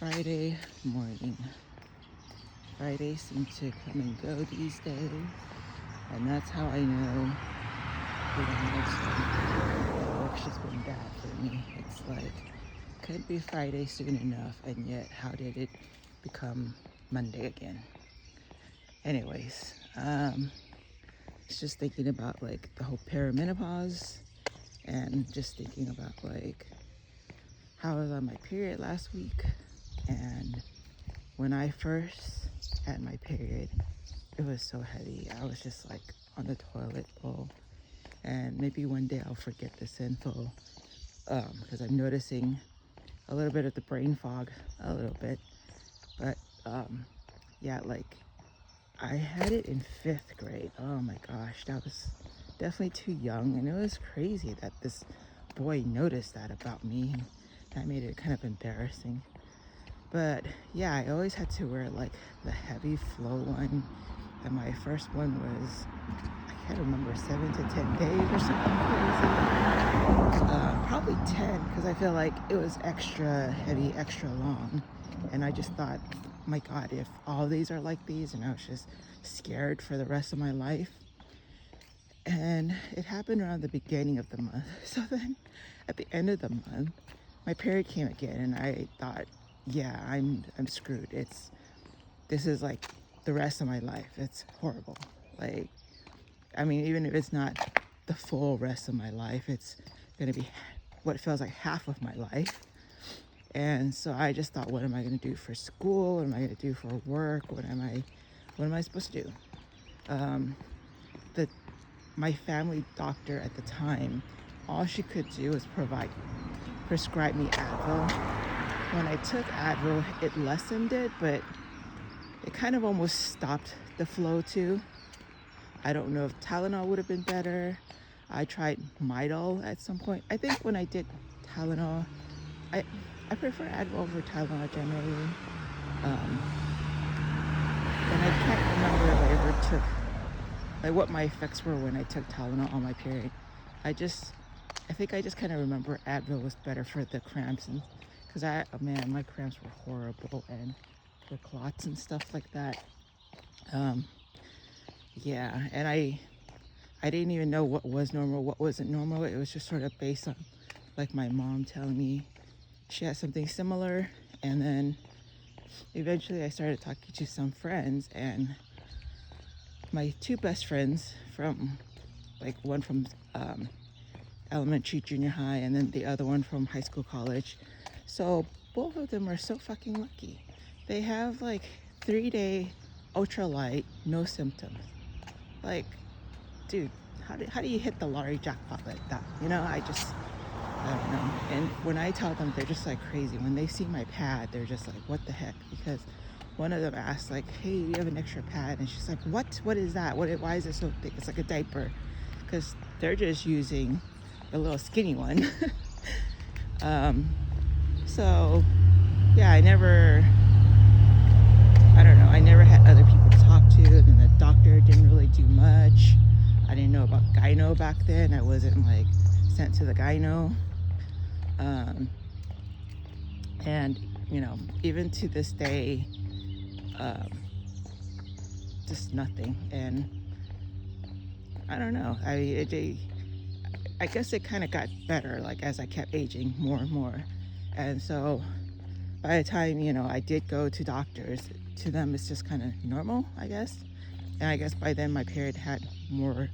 Friday morning. Fridays seem to come and go these days, and that's how I know that work's just been bad for me. It's like, could be Friday soon enough, and yet how did it become Monday again? Anyways, it's just thinking about like the whole perimenopause, and just thinking about like how I was on my period last week. And when I first had my period, it was so heavy. I was just like on the toilet bowl. And maybe one day I'll forget this info, because I'm noticing a little bit of the brain fog, a little bit. But yeah, like I had it in 5th grade. Oh my gosh, that was definitely too young. And it was crazy that this boy noticed that about me. That made it kind of embarrassing. But yeah, I always had to wear like the heavy flow one. And my first one was, I can't remember, 7 to 10 days or something crazy. Probably 10, because I feel like it was extra heavy, extra long. And I just thought, my God, if all these are like these, and I was just scared for the rest of my life. And it happened around the beginning of the month. So then at the end of the month, my period came again, and I thought, yeah, I'm screwed. This is like the rest of my life. It's horrible. Like, I mean, even if it's not the full rest of my life, it's gonna be what feels like half of my life. And so I just thought, what am I gonna do for school? What am I gonna do for work? What am I supposed to do? My family doctor at the time, all she could do was prescribe me Advil. When I took Advil, it lessened it, but it kind of almost stopped the flow too. I don't know if Tylenol would have been better. I tried Midol at some point. I think when I did Tylenol, I prefer Advil over Tylenol generally. And I can't remember if I ever took, like what my effects were when I took Tylenol on my period. I think I just kind of remember Advil was better for the cramps, and because man, my cramps were horrible, and the clots and stuff like that. Yeah, and I didn't even know what was normal, what wasn't normal. It was just sort of based on like my mom telling me she had something similar, and then eventually I started talking to some friends, and my 2 best friends from like one from elementary, junior high, and then the other one from high school, college. So both of them are so fucking lucky. They have like 3-day ultralight, no symptoms. Like, dude, how do you hit the lottery jackpot like that? You know, I don't know. And when I tell them, they're just like crazy. When they see my pad, they're just like, what the heck? Because one of them asked like, hey, do you have an extra pad? And she's like, what is that? Why is it so thick? It's like a diaper. Because they're just using a little skinny one. So yeah, I never had other people to talk to, and the doctor didn't really do much. I didn't know about gyno back then. I wasn't like sent to the gyno. And you know, even to this day, just nothing. And I don't know, I guess it kind of got better like as I kept aging more and more. And so by the time, you know, I did go to doctors, to them it's just kind of normal, I guess. And I guess by then my period had more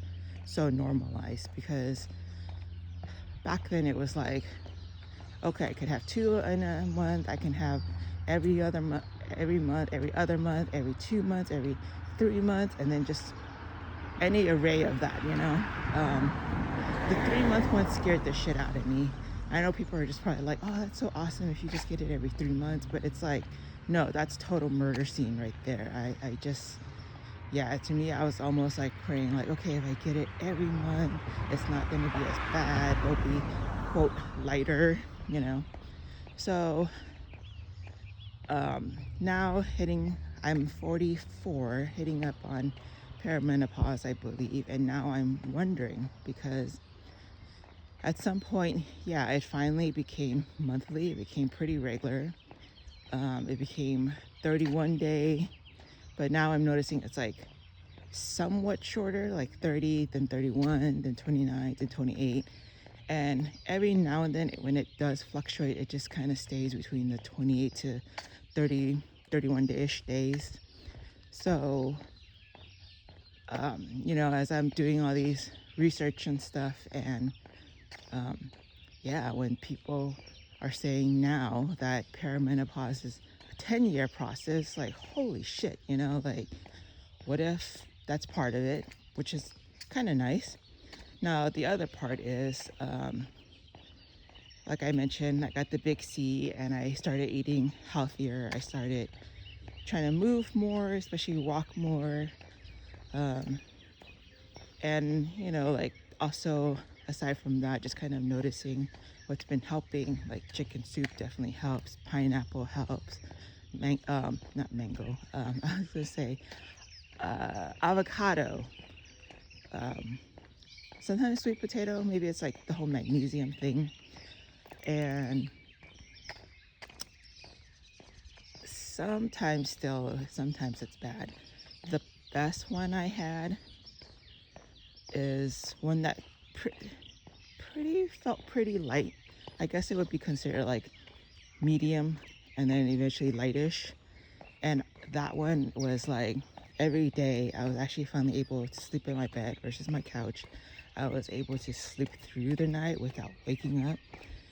so normalized, because back then it was like, okay, I could have 2 in a month, I can have every other month, every month, every other month, every 2 months, every 3 months, and then just any array of that, you know. The 3-month one scared the shit out of me. I know people are just probably like, oh, that's so awesome if you just get it every 3 months, but it's like, no, that's total murder scene right there. I just, yeah, to me, I was almost like praying like, okay, if I get it every month, it's not going to be as bad. It'll be, quote, lighter, you know. So now I'm 44, hitting up on perimenopause, I believe. And now I'm wondering, because at some point, yeah, it finally became monthly. It became pretty regular. It became 31 day, but now I'm noticing it's like somewhat shorter, like 30, then 31, then 29, then 28. And every now and then when it does fluctuate, it just kind of stays between the 28 to 30, 31-ish days. So, as I'm doing all these research and stuff, and when people are saying now that perimenopause is a 10-year process, like, holy shit, like, what if that's part of it, which is kind of nice. Now, the other part is, like I mentioned, I got the big C and I started eating healthier. I started trying to move more, especially walk more. And, like, also, aside from that, just kind of noticing what's been helping, like chicken soup definitely helps, pineapple helps, not mango, I was gonna say avocado, sometimes sweet potato, maybe it's like the whole magnesium thing. And sometimes it's bad. The best one I had is one that felt pretty light. I guess it would be considered like medium and then eventually lightish. And that one was like every day I was actually finally able to sleep in my bed versus my couch. I was able to sleep through the night without waking up,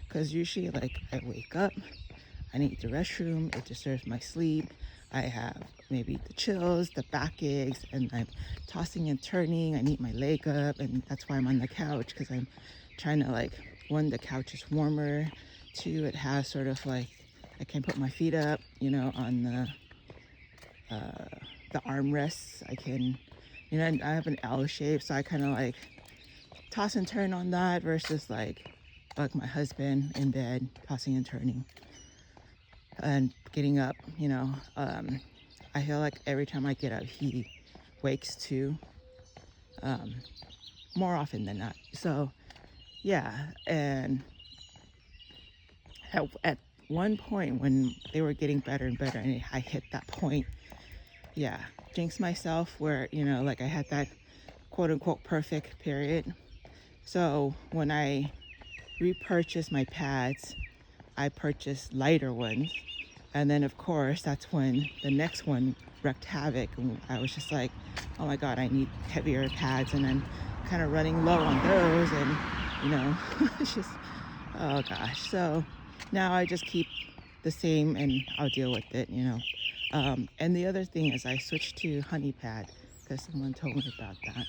because usually, like, I wake up, I need the restroom, it disturbs my sleep, I have maybe the chills, the back aches, and I'm tossing and turning, I need my leg up, and that's why I'm on the couch, because I'm trying to, like, one, the couch is warmer, two, it has sort of like, I can put my feet up, on the armrests. I can, I have an L shape, so I kind of like toss and turn on that versus like my husband in bed tossing and turning and getting up. I feel like every time I get up, he wakes too, more often than not. So yeah, and at one point when they were getting better and better, and I hit that point, jinxed myself where, like I had that quote unquote perfect period. So when I repurchased my pads, I purchased lighter ones. And then of course, that's when the next one wreaked havoc. And I was just like, oh my God, I need heavier pads. And I'm kind of running low on those. And, it's just, oh gosh. So now I just keep the same and I'll deal with it, And the other thing is I switched to honey pad because someone told me about that.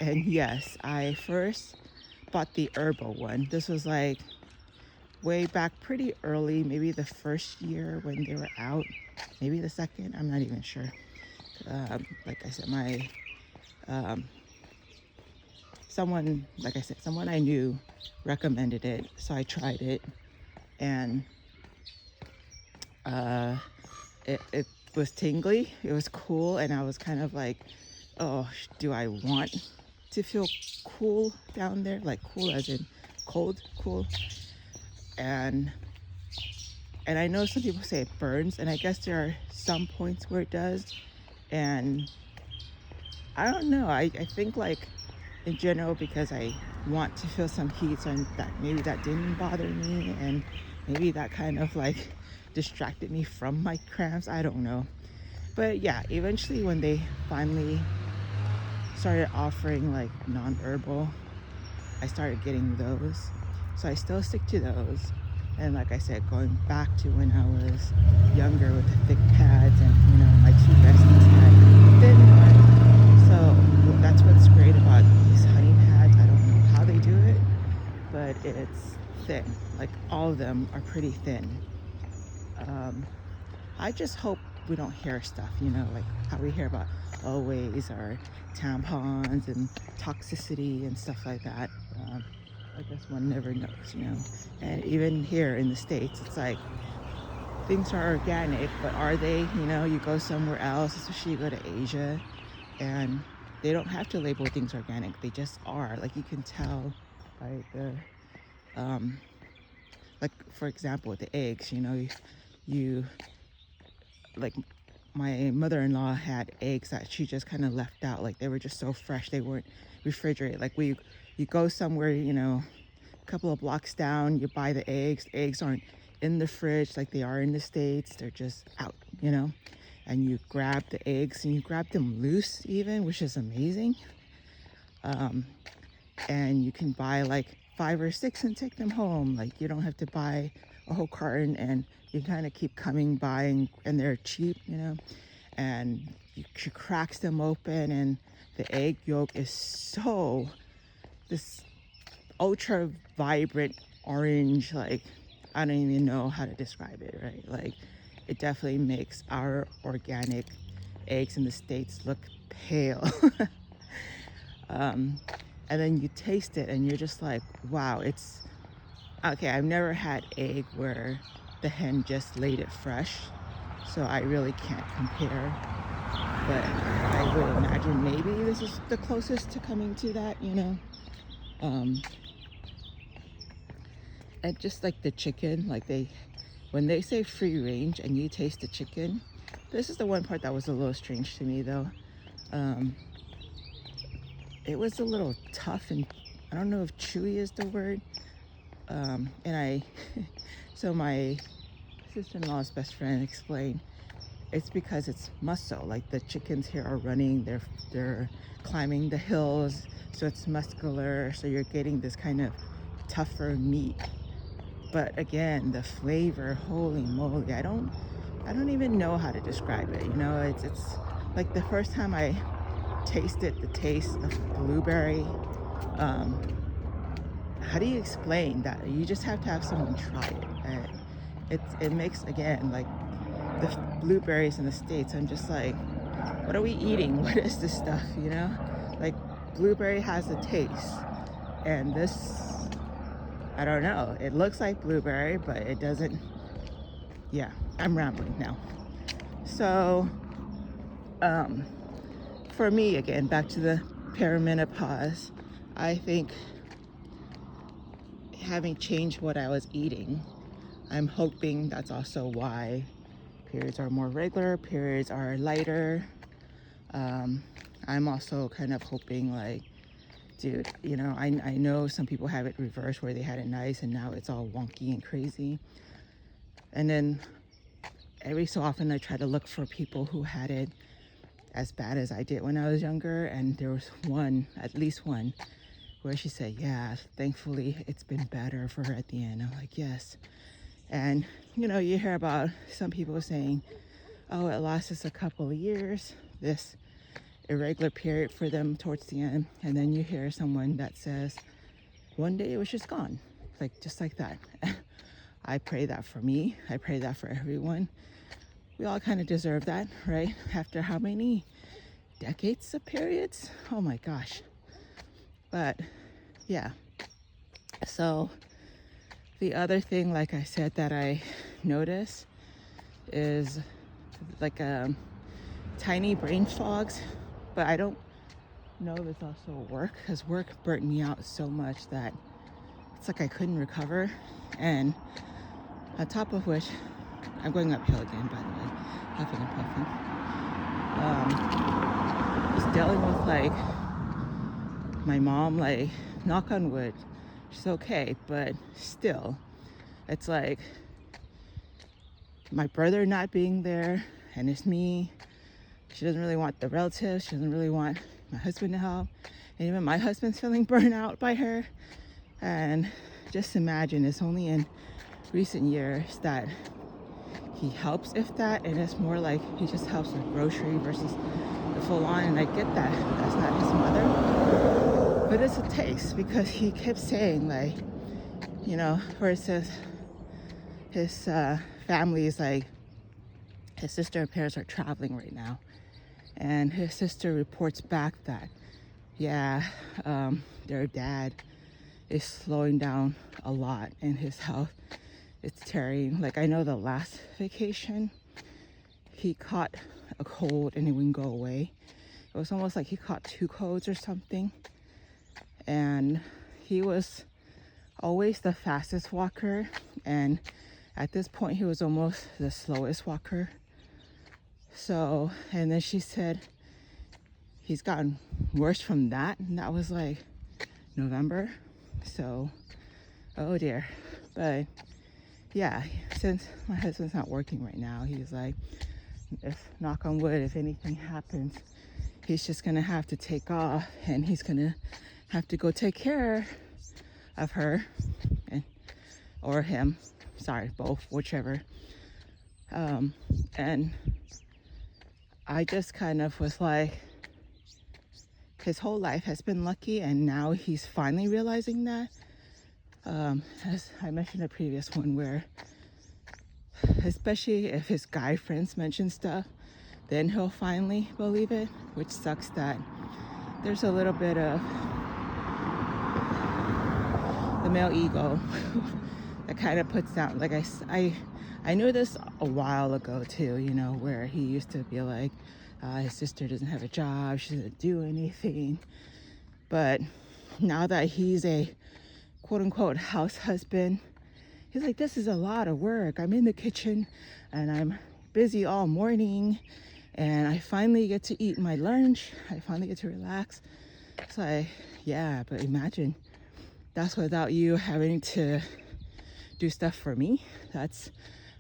And yes, I first bought the herbal one. This was like way back pretty early, maybe the first year when they were out, maybe the second, I'm not even sure. Like I said, someone I knew recommended it, so I tried it, and it was tingly, it was cool, and I was kind of like, oh, do I want to feel cool down there? Like cool as in cold, cool. And I know some people say it burns, and I guess there are some points where it does. And I don't know, I think like in general, because I want to feel some heat, so maybe that didn't bother me, and maybe that kind of like distracted me from my cramps, I don't know. But yeah, eventually when they finally started offering like non-herbal, I started getting those. So I still stick to those. And like I said, going back to when I was younger with the thick pads, and my two besties had thin ones. So that's what's great about these honey pads. I don't know how they do it, but it's thin. Like all of them are pretty thin. I just hope we don't hear stuff, like how we hear about always or tampons and toxicity and stuff like that. I guess one never knows, And even here in the States, it's like things are organic, but are they? You go somewhere else, especially you go to Asia, and they don't have to label things organic. They just are. Like you can tell by the, like for example, with the eggs, you, like, my mother-in-law had eggs that she just kind of left out. Like, they were just so fresh, they weren't refrigerated. Like, you go somewhere, a couple of blocks down, you buy the eggs. The eggs aren't in the fridge like they are in the States. They're just out. And you grab the eggs, and you grab them loose even, which is amazing. And you can buy like 5 or 6 and take them home. Like, you don't have to buy a whole carton, and you kind of keep coming by, and they're cheap. And she cracks them open, and the egg yolk is so this ultra vibrant orange. Like, I don't even know how to describe it, right? Like, it definitely makes our organic eggs in the States look pale. And then you taste it, and you're just like, wow, it's okay. I've never had egg where the hen just laid it fresh, so I really can't compare. But I would imagine maybe this is the closest to coming to that. And just like the chicken, like when they say free range and you taste the chicken, this is the one part that was a little strange to me though. It was a little tough, and I don't know if chewy is the word. So my sister-in-law's best friend explained it's because it's muscle. Like, the chickens here are running, they're climbing the hills, so it's muscular. So you're getting this kind of tougher meat. But again, the flavor, holy moly, I don't even know how to describe it. It's like the first time I tasted the taste of blueberry. How do you explain that? You just have to have someone try it. It makes, again, like the blueberries in the States, I'm just like, what are we eating? What is this stuff? Like, blueberry has a taste, and this, I don't know. It looks like blueberry, but it doesn't. Yeah, I'm rambling now. So, for me, again, back to the perimenopause, I think having changed what I was eating, I'm hoping that's also why periods are more regular, periods are lighter. I'm also kind of hoping, like, dude, I know some people have it reversed where they had it nice and now it's all wonky and crazy. And then every so often I try to look for people who had it as bad as I did when I was younger, and there was at least one, where she said, yeah, thankfully it's been better for her at the end. I'm like, yes. And you hear about some people saying, oh, it lasts a couple of years, this irregular period for them towards the end. And then you hear someone that says one day it was just gone, like, just like that. I pray that for me. I pray that for everyone. We all kind of deserve that, right? After how many decades of periods? Oh my gosh. But yeah. So the other thing, like I said, that I notice is like tiny brain fogs. But I don't know if it's also work, because work burnt me out so much that it's like I couldn't recover. And on top of which, I'm going uphill again, by the way, huffing and puffing. Just dealing with, like, my mom, like, knock on wood, she's okay, but still, it's like my brother not being there, and it's me. She doesn't really want the relatives. She doesn't really want my husband to help. And even my husband's feeling burnt out by her. And just imagine, it's only in recent years that he helps, if that, and it's more like he just helps with grocery versus the full on. And I get that that's not his mother, but it's a taste, because he kept saying, like, where it says his family is like, his sister and parents are traveling right now, and his sister reports back that, yeah, their dad is slowing down a lot, and his health, it's tearing. Like, I know the last vacation he caught a cold and it wouldn't go away. It was almost like he caught 2 colds or something. And he was always the fastest walker, and At this point, he was almost the slowest walker. So, and then she said he's gotten worse from that. And that was like November. So, oh dear. But yeah, since my husband's not working right now, he's like, if knock on wood, if anything happens, he's just gonna have to take off and he's gonna have to go take care of her and or him. Sorry, both, whichever. And I just kind of was like, his whole life has been lucky, and now he's finally realizing that. As I mentioned in a previous one, where especially if his guy friends mention stuff, then he'll finally believe it, which sucks that there's a little bit of the male ego that kind of puts down, like I knew this a while ago too, you know, where he used to be like, his sister doesn't have a job, she doesn't do anything. But now that he's a quote unquote house husband, he's like, this is a lot of work. I'm in the kitchen and I'm busy all morning and I finally get to eat my lunch. I finally get to relax. It's like, yeah, but imagine that's without you having to do stuff for me. That's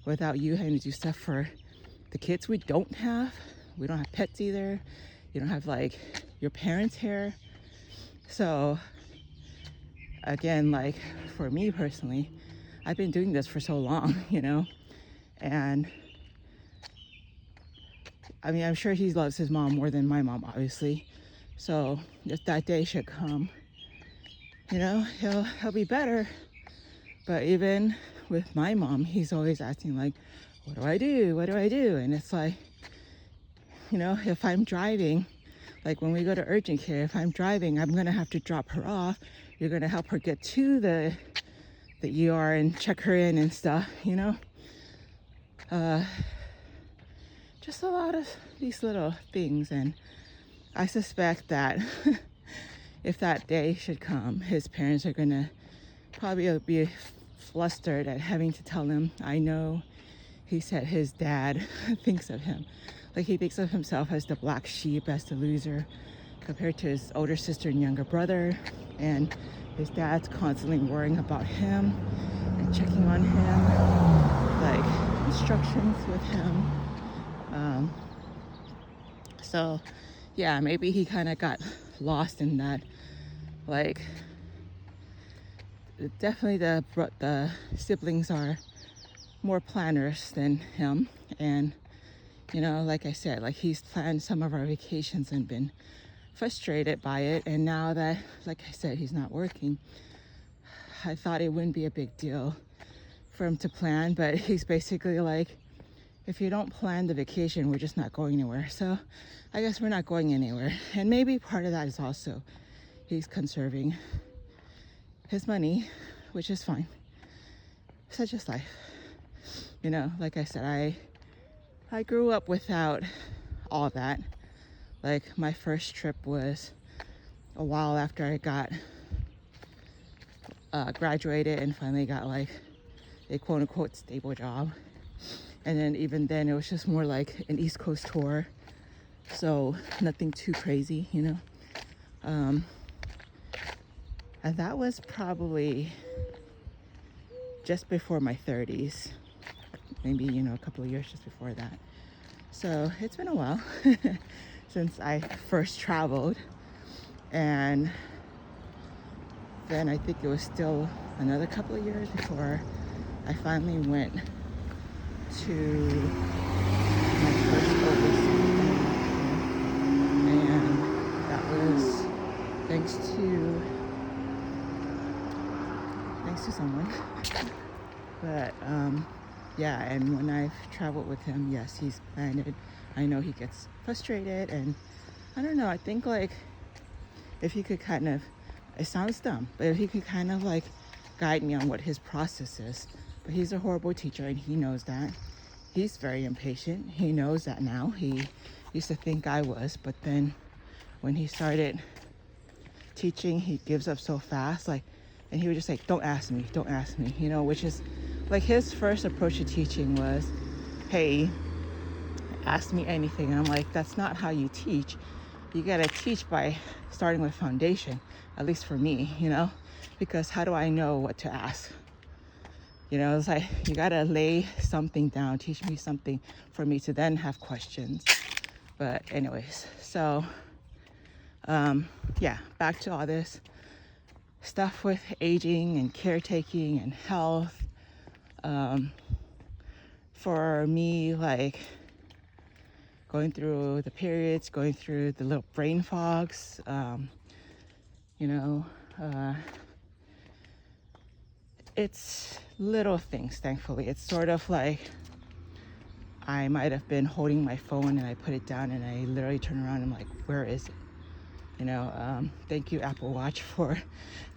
without you having to do stuff for the kids we don't have. We don't have pets either. You don't have like your parents here. So again, like for me personally, I've been doing this for so long, you know, and I mean, I'm sure he loves his mom more than my mom, obviously. So if that day should come, you know, he'll be better. But even with my mom, he's always asking like, what do I do? What do I do? And it's like, you know, if I'm driving, like when we go to urgent care, if I'm driving, I'm going to have to drop her off. You're going to help her get to the ER and check her in and stuff, you know? Just a lot of these little things. And I suspect that if that day should come, his parents are going to probably be flustered at having to tell him. I know he said his dad thinks of him. Like he thinks of himself as the black sheep, as the loser, compared to his older sister and younger brother. And his dad's constantly worrying about him and checking on him, like instructions with him. So yeah, maybe he kind of got lost in that. Like definitely the siblings are more planners than him. And you know, like I said, like he's planned some of our vacations and been frustrated by it. And now that, like I said, he's not working, I thought it wouldn't be a big deal for him to plan. But he's basically like, if you don't plan the vacation, we're just not going anywhere. So I guess we're not going anywhere. And maybe part of that is also he's conserving his money, which is fine. Such is life. You know, like I said, I grew up without all that. Like my first trip was a while after I got graduated and finally got like a quote unquote stable job. And then even then it was just more like an East Coast tour. So nothing too crazy, you know. And that was probably just before my 30s. Maybe, you know, a couple of years just before that. So it's been a while since I first traveled. And then I think it was still another couple of years before I finally went to my first overseas. And that was thanks to someone. But yeah, and when I've traveled with him, yes, he's planned it. I know he gets frustrated, and I don't know, I think like if he could kind of, it sounds dumb, but if he could kind of like guide me on what his process is. But he's a horrible teacher and he knows that. He's very impatient. He knows that now. He used to think I was, but then when he started teaching, he gives up so fast, like, and he would just like, don't ask me, you know, which is like his first approach to teaching was, hey, ask me anything. And I'm like, that's not how you teach. You gotta teach by starting with foundation, at least for me, you know, because how do I know what to ask? You know, it's like you gotta lay something down, teach me something for me to then have questions. But anyways, so yeah, back to all this stuff with aging and caretaking and health. For me, like going through the periods, going through the little brain fogs, you know, it's little things, thankfully. It's sort of like I might have been holding my phone and I put it down and I literally turn around and I'm like, where is it? You know, thank you, Apple Watch, for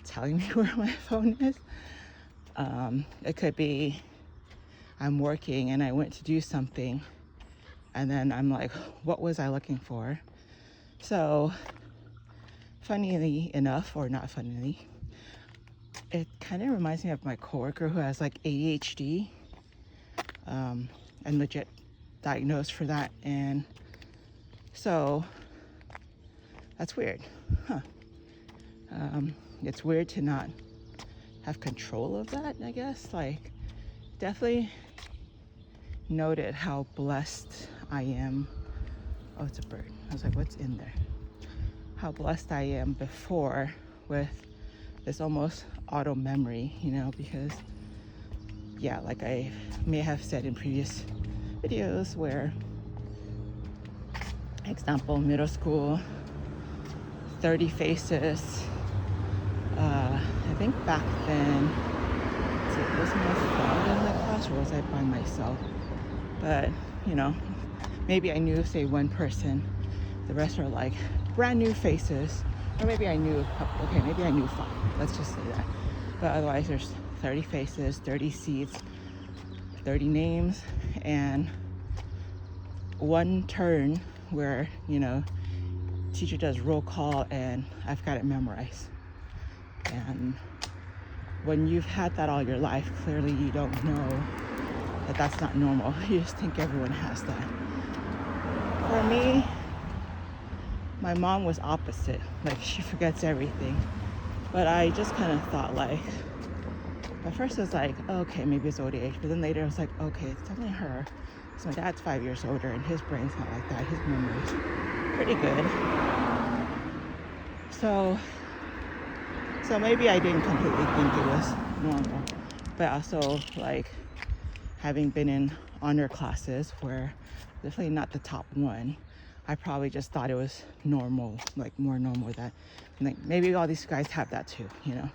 telling me where my phone is. It could be I'm working and I went to do something and then I'm like, what was I looking for? So, funnily enough, or not funnily, it kind of reminds me of my coworker who has like ADHD, and legit diagnosed for that. And so that's weird, huh? It's weird to not have control of that, I guess. Like, definitely noted how blessed I am. Oh, it's a bird. I was like, what's in there? How blessed I am before with this almost auto memory, you know, because yeah, like I may have said in previous videos where, example, middle school, 30 faces. I think back then, was my father in that class or was I by myself? But, you know, maybe I knew, say, one person. The rest are like brand new faces. Or maybe I knew a couple. Okay, maybe I knew 5. Let's just say that. But otherwise, there's 30 faces, 30 seats, 30 names, and one turn where, you know, teacher does roll call and I've got it memorized. And when you've had that all your life, clearly you don't know that that's not normal. You just think everyone has that. For me, my mom was opposite. Like, she forgets everything. But I just kind of thought, like, at first I was like, oh, okay, maybe it's old age. But then later I was like, okay, it's definitely her. So my dad's 5 years older and his brain's not like that. His memory's pretty good. So maybe I didn't completely think it was normal. But also, like, having been in honor classes where definitely not the top one, I probably just thought it was normal, like more normal that, like, maybe all these guys have that too, you know?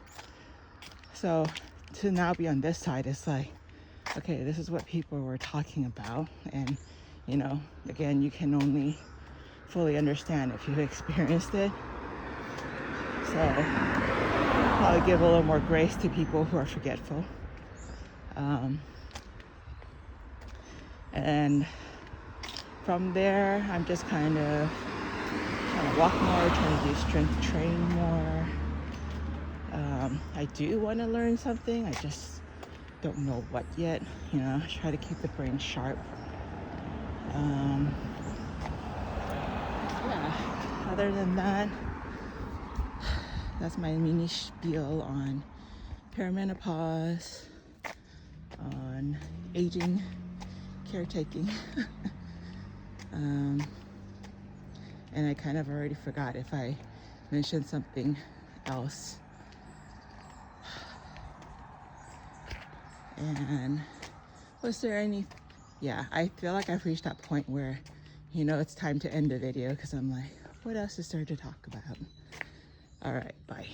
So to now be on this side, it's like, okay, this is what people were talking about. And, you know, again, you can only fully understand if you've experienced it. So probably give a little more grace to people who are forgetful. And from there, I'm just kind of trying to walk more, trying to do strength train more. I do want to learn something. I just don't know what yet. You know, try to keep the brain sharp. Yeah. Other than that, that's my mini spiel on perimenopause, on aging, caretaking. And I kind of already forgot if I mentioned something else. And was there any, yeah, I feel like I've reached that point where, you know, it's time to end the video because I'm like, what else is there to talk about? All right, bye.